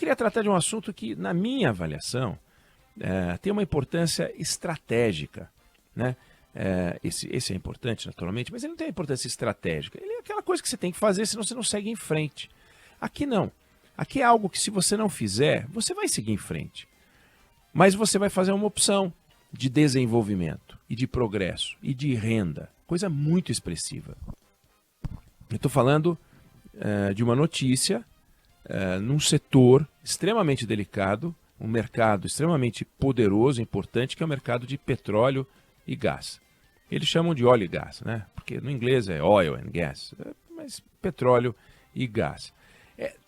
queria tratar de um assunto que, na minha avaliação, tem uma importância estratégica, né? Esse é importante, naturalmente, mas ele não tem importância estratégica. Ele é aquela coisa que você tem que fazer, senão você não segue em frente. Aqui não. Aqui é algo que, se você não fizer, você vai seguir em frente. Mas você vai fazer uma opção de desenvolvimento, e de progresso, e de renda. Coisa muito expressiva. Eu estou falando de uma notícia num setor extremamente delicado, um mercado extremamente poderoso, importante, que é o mercado de petróleo e gás. Eles chamam de óleo e gás, né? Porque no inglês é oil and gas, mas petróleo e gás.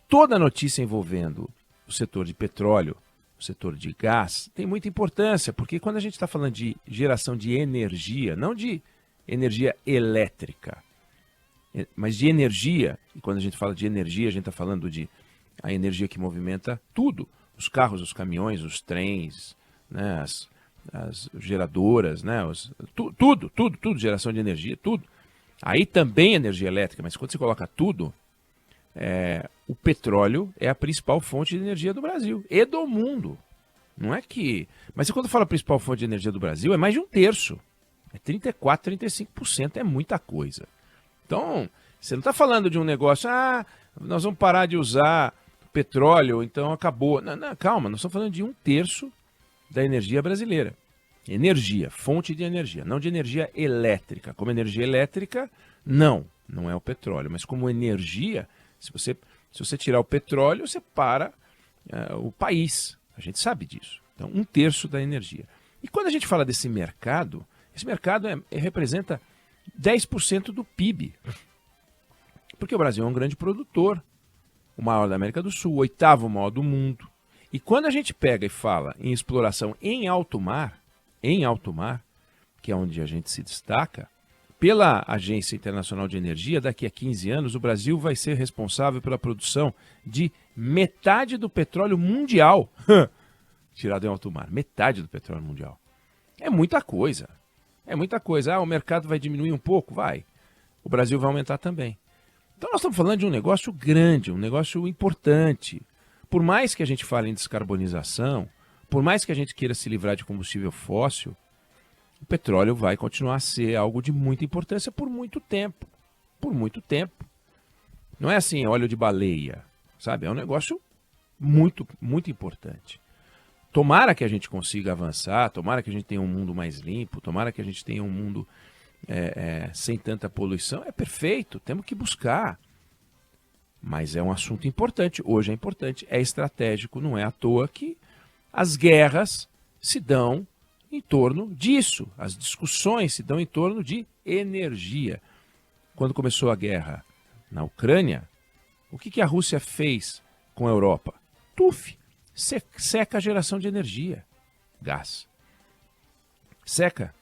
Toda notícia envolvendo o setor de petróleo, o setor de gás, tem muita importância, porque quando a gente está falando de geração de energia, não de energia elétrica, mas de energia, e quando a gente fala de energia, a gente está falando de a energia que movimenta tudo, os carros, os caminhões, os trens, né, as geradoras, né, tudo, geração de energia, tudo. Aí também energia elétrica, mas quando você coloca tudo, o petróleo é a principal fonte de energia do Brasil e do mundo. Não é que... Mas quando fala principal fonte de energia do Brasil, é mais de um terço. É 34%, 35%, é muita coisa. Então, você não está falando de um negócio, nós vamos parar de usar petróleo, então acabou. Não, calma, nós estamos falando de um terço da energia brasileira. Energia, fonte de energia, não de energia elétrica. Como energia elétrica, não é o petróleo. Mas como energia, se você tirar o petróleo, você para o país. A gente sabe disso. Então, um terço da energia. E quando a gente fala desse mercado, esse mercado representa 10% do PIB. Porque o Brasil é um grande produtor, o maior da América do Sul, o 8º maior do mundo. E quando a gente pega e fala em exploração em alto mar, que é onde a gente se destaca, pela Agência Internacional de Energia, daqui a 15 anos, o Brasil vai ser responsável pela produção de metade do petróleo mundial. Tirado em alto mar, metade do petróleo mundial. É muita coisa. É muita coisa. O mercado vai diminuir um pouco? Vai. O Brasil vai aumentar também. Então nós estamos falando de um negócio grande, um negócio importante. Por mais que a gente fale em descarbonização, por mais que a gente queira se livrar de combustível fóssil, o petróleo vai continuar a ser algo de muita importância por muito tempo. Por muito tempo. Não é assim, óleo de baleia, sabe? É um negócio muito, muito importante. Tomara que a gente consiga avançar, tomara que a gente tenha um mundo mais limpo, tomara que a gente tenha um mundo sem tanta poluição. É perfeito, temos que buscar. Mas é um assunto importante, hoje é importante, é estratégico, não é à toa que as guerras se dão em torno disso. As discussões se dão em torno de energia. Quando começou a guerra na Ucrânia, o que a Rússia fez com a Europa? Seca a geração de energia, gás. Seca.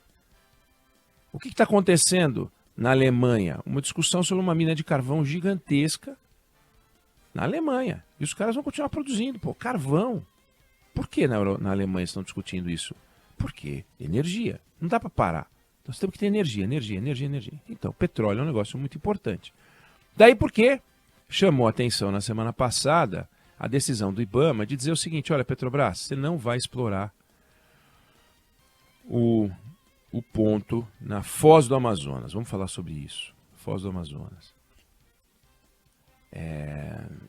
O que está acontecendo na Alemanha? Uma discussão sobre uma mina de carvão gigantesca na Alemanha. E os caras vão continuar produzindo, carvão. Por que na Alemanha estão discutindo isso? Porque energia. Não dá para parar. Nós temos que ter energia. Então, petróleo é um negócio muito importante. Daí porque chamou a atenção na semana passada a decisão do IBAMA de dizer o seguinte: olha, Petrobras, você não vai explorar o ponto na Foz do Amazonas. Vamos falar sobre isso. Foz do Amazonas.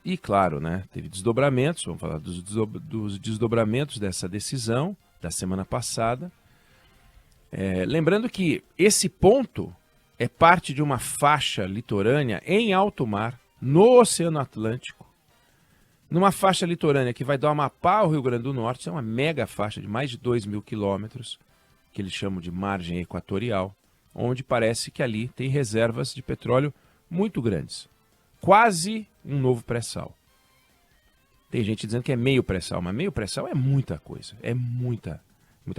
E claro, né, teve desdobramentos, vamos falar dos desdobramentos dessa decisão da semana passada. Lembrando que esse ponto é parte de uma faixa litorânea em alto mar, no Oceano Atlântico, numa faixa litorânea que vai do Amapá ao Rio Grande do Norte. É uma mega faixa de mais de 2.000 quilômetros, que eles chamam de margem equatorial, onde parece que ali tem reservas de petróleo muito grandes. Quase um novo pré-sal. Tem gente dizendo que é meio pré-sal, mas meio pré-sal é muita coisa. É muita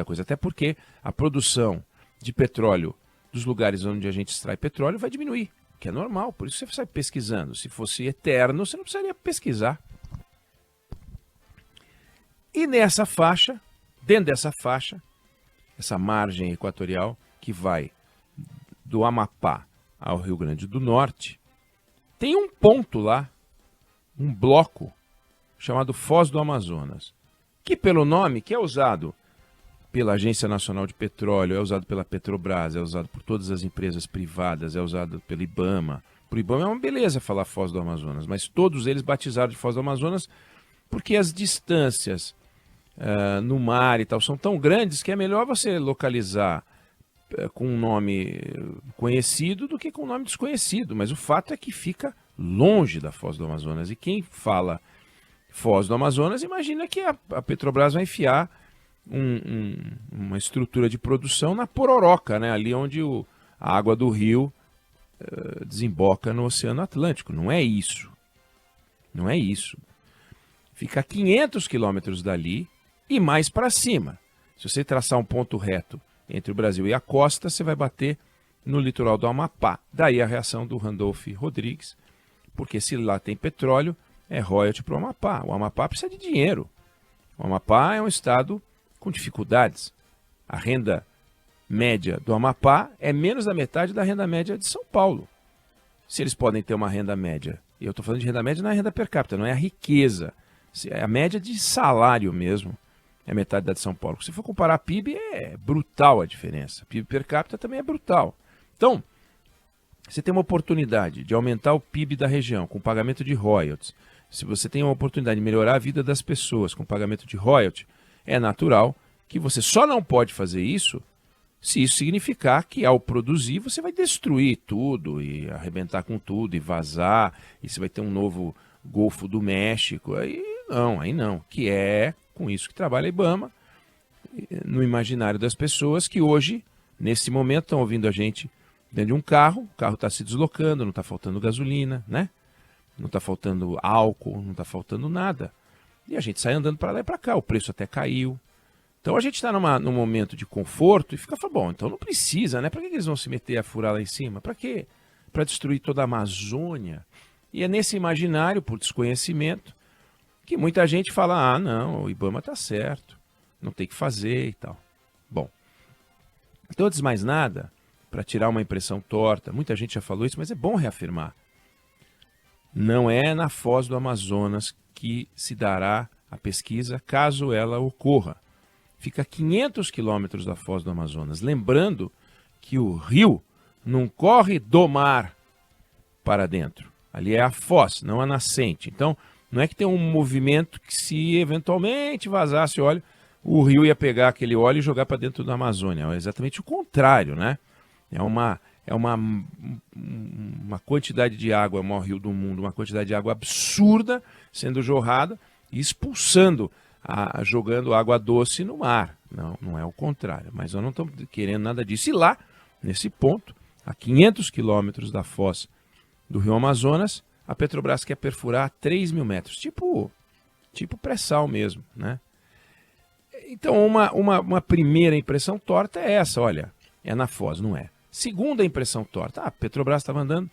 coisa. Até porque a produção de petróleo dos lugares onde a gente extrai petróleo vai diminuir, que é normal. Por isso você sai pesquisando. Se fosse eterno, você não precisaria pesquisar. E nessa faixa, dentro dessa faixa, essa margem equatorial que vai do Amapá ao Rio Grande do Norte, tem um ponto lá, um bloco chamado Foz do Amazonas, que pelo nome, que é usado pela Agência Nacional de Petróleo, é usado pela Petrobras, é usado por todas as empresas privadas, é usado pelo IBAMA. Para o IBAMA é uma beleza falar Foz do Amazonas, mas todos eles batizaram de Foz do Amazonas porque as distâncias no mar e tal são tão grandes que é melhor você localizar com um nome conhecido do que com um nome desconhecido. Mas o fato é que fica longe da Foz do Amazonas. E quem fala Foz do Amazonas imagina que a Petrobras vai enfiar uma estrutura de produção na Pororoca, né? Ali onde a água do rio desemboca no Oceano Atlântico. Não é isso. Não é isso. Fica a 500 quilômetros dali e mais para cima. Se você traçar um ponto reto entre o Brasil e a costa, você vai bater no litoral do Amapá. Daí a reação do Randolph Rodrigues, porque se lá tem petróleo, é royalty para o Amapá. O Amapá precisa de dinheiro. O Amapá é um estado com dificuldades. A renda média do Amapá é menos da metade da renda média de São Paulo. Se eles podem ter uma renda média, e eu estou falando de renda média, não é a renda per capita, não é a riqueza, é a média de salário mesmo, é metade da de São Paulo. Se for comparar a PIB, é brutal a diferença. PIB per capita também é brutal. Então, você tem uma oportunidade de aumentar o PIB da região com pagamento de royalties. Se você tem uma oportunidade de melhorar a vida das pessoas com pagamento de royalties, é natural que você só não pode fazer isso se isso significar que ao produzir você vai destruir tudo e arrebentar com tudo e vazar, e você vai ter um novo Golfo do México. Aí não. Que é com isso que trabalha a IBAMA, no imaginário das pessoas que hoje, nesse momento, estão ouvindo a gente dentro de um carro, o carro está se deslocando, não está faltando gasolina, né? Não está faltando álcool, não está faltando nada. E a gente sai andando para lá e para cá, o preço até caiu. Então a gente está num momento de conforto e fica falando, bom, então não precisa, né? Para que eles vão se meter a furar lá em cima? Para quê? Para destruir toda a Amazônia. E é nesse imaginário, por desconhecimento, que muita gente fala, não, o IBAMA está certo, não tem que fazer e tal. Bom, então antes de mais nada, para tirar uma impressão torta, muita gente já falou isso, mas é bom reafirmar. Não é na Foz do Amazonas que se dará a pesquisa, caso ela ocorra. Fica a 500 quilômetros da Foz do Amazonas. Lembrando que o rio não corre do mar para dentro. Ali é a foz, não a nascente. Então, não é que tem um movimento que se eventualmente vazasse óleo, o rio ia pegar aquele óleo e jogar para dentro da Amazônia. É exatamente o contrário, né? É uma quantidade de água, é o maior rio do mundo, uma quantidade de água absurda sendo jorrada e expulsando, jogando água doce no mar. Não é o contrário, mas nós não estamos querendo nada disso. E lá, nesse ponto, a 500 quilômetros da foz do rio Amazonas, a Petrobras quer perfurar 3 mil metros, tipo pré-sal mesmo, né? Então, uma primeira impressão torta é essa, olha, é na foz, não é? Segunda impressão torta, a Petrobras estava andando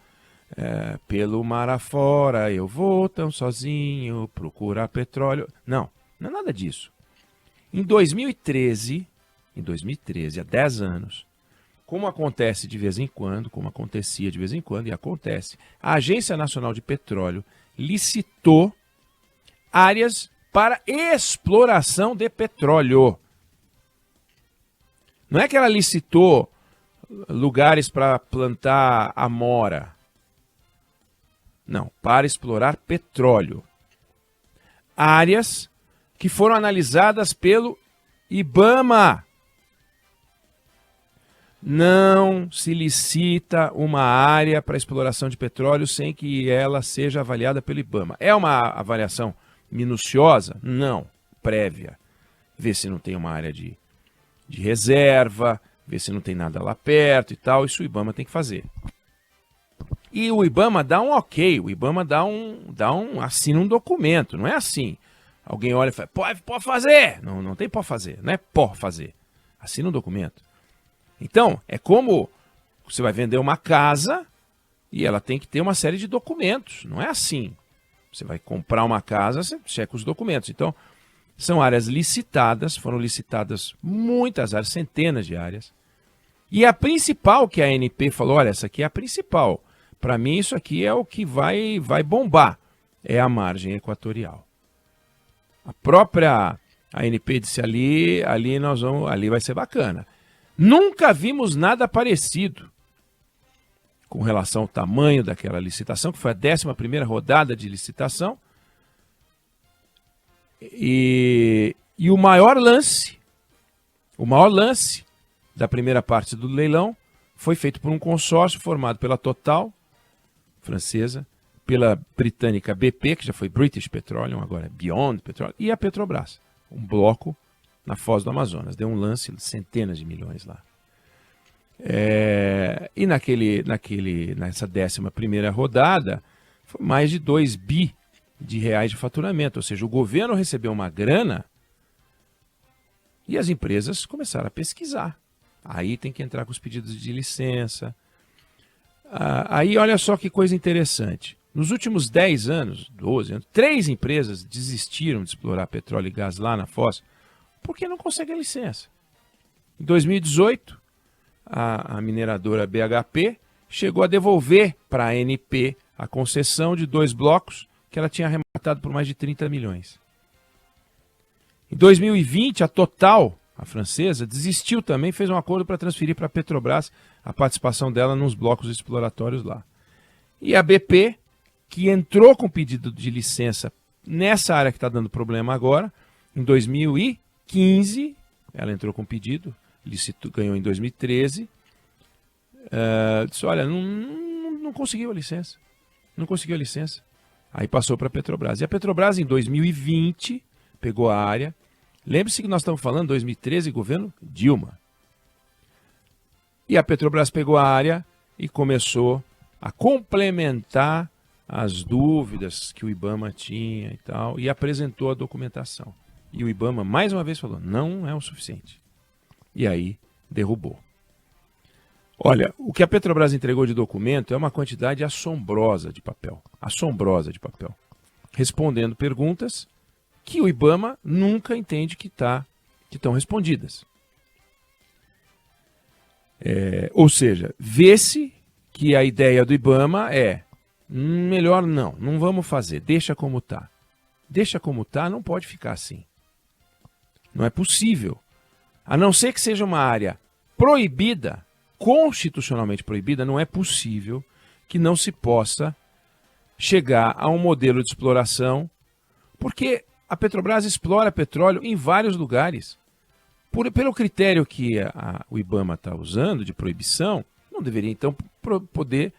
pelo mar afora, eu vou tão sozinho procurar petróleo. Não é nada disso. Em 2013, há 10 anos, como acontece de vez em quando, como acontecia de vez em quando e acontece, a Agência Nacional de Petróleo licitou áreas para exploração de petróleo. Não é que ela licitou lugares para plantar amora. Não, para explorar petróleo. Áreas que foram analisadas pelo IBAMA. Não se licita uma área para exploração de petróleo sem que ela seja avaliada pelo IBAMA. É uma avaliação minuciosa? Não, prévia. Ver se não tem uma área de reserva, ver se não tem nada lá perto e tal. Isso o IBAMA tem que fazer. E o IBAMA dá um ok, o IBAMA assina um documento, não é assim. Alguém olha e fala, pode fazer. Não tem pode fazer, não é pode fazer. Assina um documento. Então, é como você vai vender uma casa e ela tem que ter uma série de documentos. Não é assim. Você vai comprar uma casa, você checa os documentos. Então, são áreas licitadas, foram licitadas muitas áreas, centenas de áreas. E a principal que a ANP falou, olha, essa aqui é a principal. Para mim, isso aqui é o que vai bombar. É a margem equatorial. própria ANP disse ali ali vai ser bacana. Nunca vimos nada parecido com relação ao tamanho daquela licitação, que foi a 11ª rodada de licitação. E o maior lance da primeira parte do leilão foi feito por um consórcio formado pela Total, francesa, pela britânica BP, que já foi British Petroleum, agora é Beyond Petroleum, e a Petrobras. Um bloco na Foz do Amazonas. Deu um lance de centenas de milhões lá. E nessa 11ª rodada, foi mais de 2 bi de reais de faturamento. Ou seja, o governo recebeu uma grana e as empresas começaram a pesquisar. Aí tem que entrar com os pedidos de licença. Aí olha só que coisa interessante. Nos últimos 10 anos, 12 anos, 3 empresas desistiram de explorar petróleo e gás lá na Foz porque não conseguem a licença. Em 2018, a mineradora BHP chegou a devolver para a ANP a concessão de 2 blocos que ela tinha arrematado por mais de 30 milhões. Em 2020, a Total, a francesa, desistiu também, fez um acordo para transferir para a Petrobras a participação dela nos blocos exploratórios lá. E a BP, que entrou com pedido de licença nessa área que está dando problema agora, em 2015, ela entrou com pedido, ganhou em 2013, disse, olha, não conseguiu a licença. Não conseguiu a licença. Aí passou para a Petrobras. E a Petrobras, em 2020, pegou a área. Lembre-se que nós estamos falando 2013, governo Dilma. E a Petrobras pegou a área e começou a complementar as dúvidas que o IBAMA tinha e tal, e apresentou a documentação. E o IBAMA, mais uma vez, falou, não é o suficiente. E aí, derrubou. Olha, o que a Petrobras entregou de documento é uma quantidade assombrosa de papel. Assombrosa de papel. Respondendo perguntas que o IBAMA nunca entende que estão respondidas. Ou seja, vê-se que a ideia do IBAMA é melhor não vamos fazer, deixa como está. Deixa como está, não pode ficar assim. Não é possível. A não ser que seja uma área proibida, constitucionalmente proibida, não é possível que não se possa chegar a um modelo de exploração, porque a Petrobras explora petróleo em vários lugares. Pelo critério que o IBAMA está usando de proibição, não deveria então poder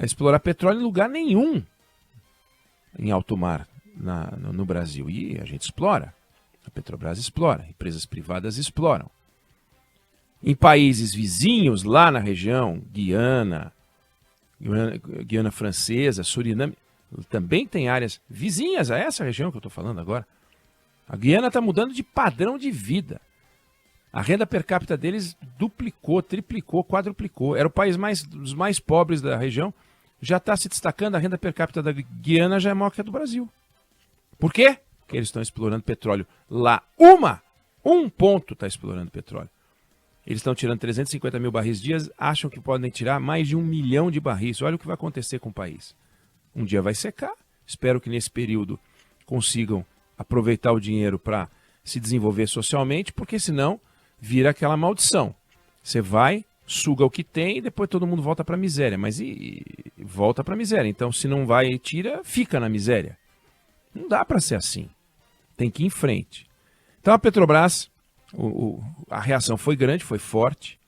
explorar petróleo em lugar nenhum em alto mar no Brasil. E a gente explora. A Petrobras explora, empresas privadas exploram. Em países vizinhos, lá na região, Guiana Francesa, Suriname, também tem áreas vizinhas a essa região que eu estou falando agora. A Guiana está mudando de padrão de vida. A renda per capita deles duplicou, triplicou, quadruplicou. Era o país dos mais pobres da região. Já está se destacando, a renda per capita da Guiana já é maior que a do Brasil. Por quê? Porque eles estão explorando petróleo lá. Um ponto está explorando petróleo. Eles estão tirando 350 mil barris dia, acham que podem tirar mais de 1 milhão de barris. Olha o que vai acontecer com o país. Um dia vai secar. Espero que nesse período consigam aproveitar o dinheiro para se desenvolver socialmente, porque senão vira aquela maldição. Você vai, suga o que tem e depois todo mundo volta para a miséria. Mas volta para a miséria. Então, se não vai e tira, fica na miséria. Não dá para ser assim. Tem que ir em frente. Então, a Petrobras, a reação foi grande, foi forte.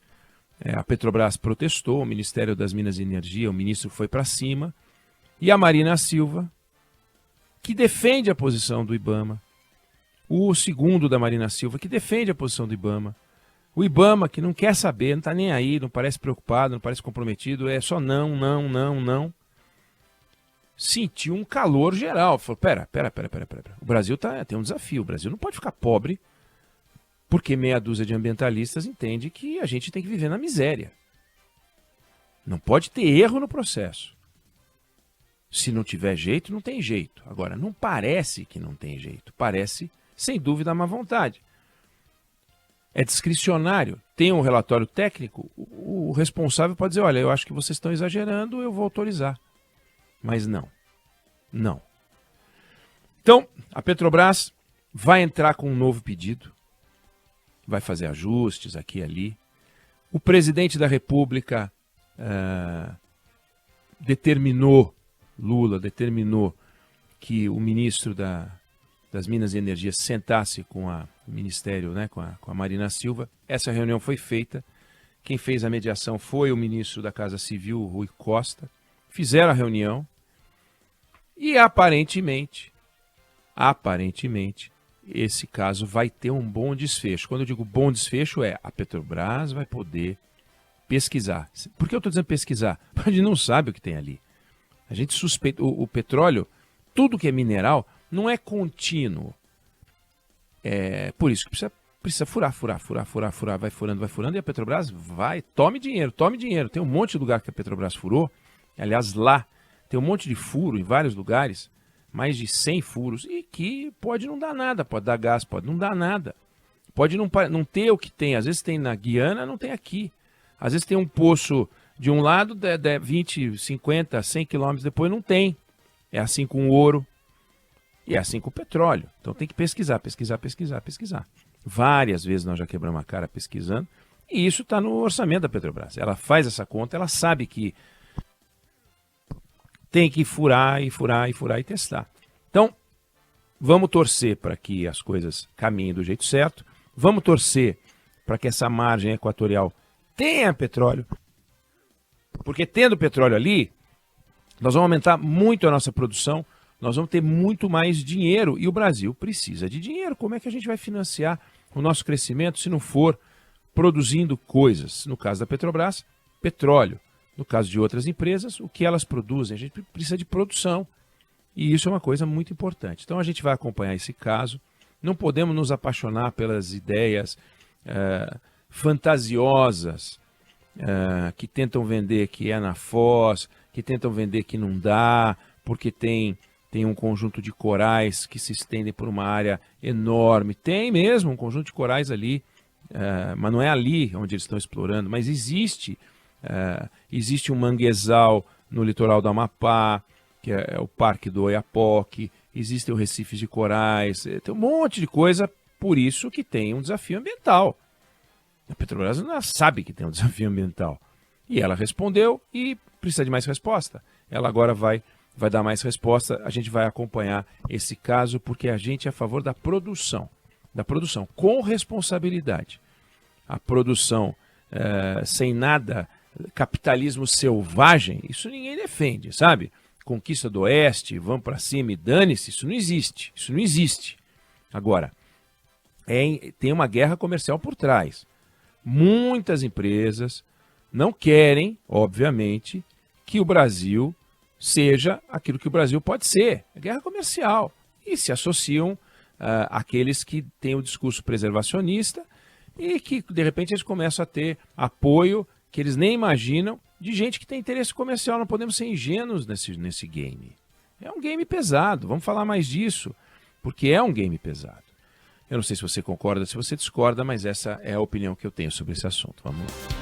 A Petrobras protestou, o Ministério das Minas e Energia, o ministro foi para cima. E a Marina Silva, que defende a posição do IBAMA. O segundo da Marina Silva, que defende a posição do IBAMA. O IBAMA, que não quer saber, não está nem aí, não parece preocupado, não parece comprometido, é só não. Sentiu um calor geral. Falou, pera. O Brasil tem um desafio. O Brasil não pode ficar pobre porque meia dúzia de ambientalistas entende que a gente tem que viver na miséria. Não pode ter erro no processo. Se não tiver jeito, não tem jeito. Agora, não parece que não tem jeito. Parece, sem dúvida, a má vontade. É discricionário. Tem um relatório técnico, o responsável pode dizer, olha, eu acho que vocês estão exagerando, eu vou autorizar. Mas não. Então, a Petrobras vai entrar com um novo pedido, vai fazer ajustes aqui e ali. O presidente da República Lula determinou que o ministro das Minas e Energia sentasse com o Ministério, né, com a Marina Silva. Essa reunião foi feita. Quem fez a mediação foi o ministro da Casa Civil, Rui Costa. Fizeram a reunião e aparentemente, esse caso vai ter um bom desfecho. Quando eu digo bom desfecho, a Petrobras vai poder pesquisar. Por que eu estou dizendo pesquisar? Porque a gente não sabe o que tem ali. A gente suspeita, o petróleo, tudo que é mineral, não é contínuo. Por isso que precisa furar, vai furando, e a Petrobras tome dinheiro. Tem um monte de lugar que a Petrobras furou, aliás, lá tem um monte de furo em vários lugares, mais de 100 furos, e que pode não dar nada, pode dar gás, pode não dar nada. Pode não ter o que tem, às vezes tem na Guiana, não tem aqui. Às vezes tem um poço de um lado, 20, 50, 100 quilômetros depois não tem. É assim com o ouro e é assim com o petróleo. Então tem que pesquisar. Várias vezes nós já quebramos a cara pesquisando e isso está no orçamento da Petrobras. Ela faz essa conta, ela sabe que tem que furar e testar. Então, vamos torcer para que as coisas caminhem do jeito certo. Vamos torcer para que essa margem equatorial tenha petróleo. Porque tendo petróleo ali, nós vamos aumentar muito a nossa produção, nós vamos ter muito mais dinheiro e o Brasil precisa de dinheiro. Como é que a gente vai financiar o nosso crescimento se não for produzindo coisas? No caso da Petrobras, petróleo. No caso de outras empresas, o que elas produzem? A gente precisa de produção e isso é uma coisa muito importante. Então a gente vai acompanhar esse caso. Não podemos nos apaixonar pelas ideias fantasiosas que tentam vender que é na Foz, que tentam vender que não dá, porque tem um conjunto de corais que se estendem por uma área enorme. Tem mesmo um conjunto de corais ali, mas não é ali onde eles estão explorando, mas existe um manguezal no litoral do Amapá, que é o Parque do Oiapoque, existem os recifes de corais, tem um monte de coisa, por isso que tem um desafio ambiental. A Petrobras não sabe que tem um desafio ambiental. E ela respondeu e precisa de mais resposta. Ela agora vai dar mais resposta. A gente vai acompanhar esse caso porque a gente é a favor da produção com responsabilidade. A produção sem nada, capitalismo selvagem, isso ninguém defende, sabe? Conquista do Oeste, vamos para cima e dane-se, isso não existe. Agora, tem uma guerra comercial por trás. Muitas empresas não querem, obviamente, que o Brasil seja aquilo que o Brasil pode ser, a guerra comercial. E se associam àqueles que têm o discurso preservacionista e que, de repente, eles começam a ter apoio que eles nem imaginam de gente que tem interesse comercial. Não podemos ser ingênuos nesse game. É um game pesado, vamos falar mais disso, porque é um game pesado. Eu não sei se você concorda, se você discorda, mas essa é a opinião que eu tenho sobre esse assunto. Vamos lá.